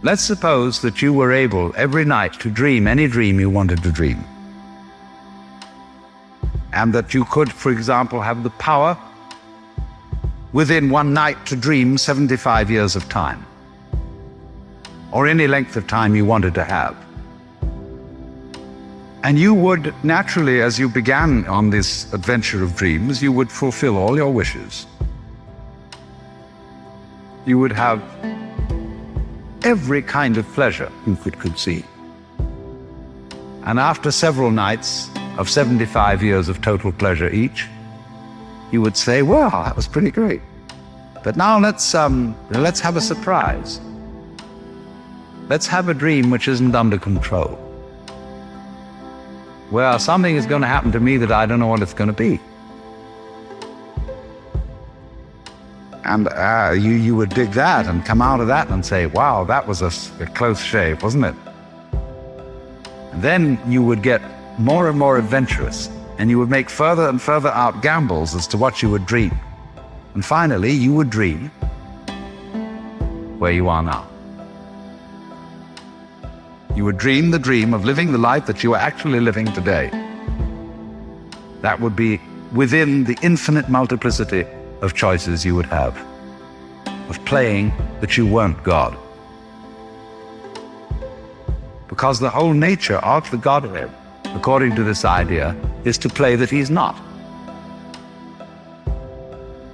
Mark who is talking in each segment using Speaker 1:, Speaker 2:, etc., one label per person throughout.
Speaker 1: Let's suppose that you were able every night to dream any dream you wanted to dream. And that you could, for example, have the power within one night to dream 75 years of time, or any length of time you wanted to have. And you would naturally, as you began on this adventure of dreams, you would fulfill all your wishes. You would have every kind of pleasure you could conceive. And after several nights of 75 years of total pleasure each, you would say, well, that was pretty great. But now let's have a surprise. Let's have a dream which isn't under control. Well, something is going to happen to me that I don't know what it's going to be. And you would dig that and come out of that and say, wow, that was a close shave, wasn't it? And then you would get more and more adventurous, and you would make further and further out gambles as to what you would dream. And finally, you would dream where you are now. You would dream the dream of living the life that you are actually living today. That would be within the infinite multiplicity of choices you would have, of playing that you weren't God. Because the whole nature of the Godhead, according to this idea, is to play that he's not.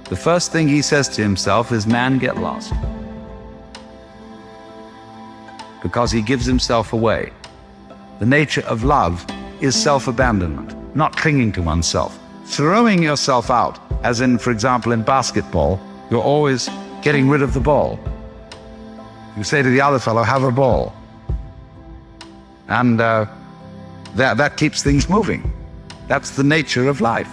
Speaker 1: The first thing he says to himself is, man, get lost. Because he gives himself away. The nature of love is self-abandonment, not clinging to oneself. Throwing yourself out, as in, for example, in basketball, you're always getting rid of the ball. You say to the other fellow, have a ball. And that keeps things moving. That's the nature of life.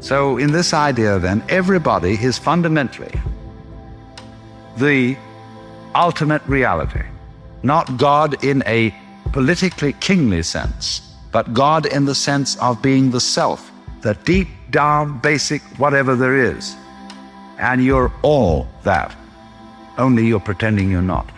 Speaker 1: So in this idea then, everybody is fundamentally the ultimate reality. Not God in a politically kingly sense, but God in the sense of being the self, the deep down basic whatever there is. And you're all that, only you're pretending you're not.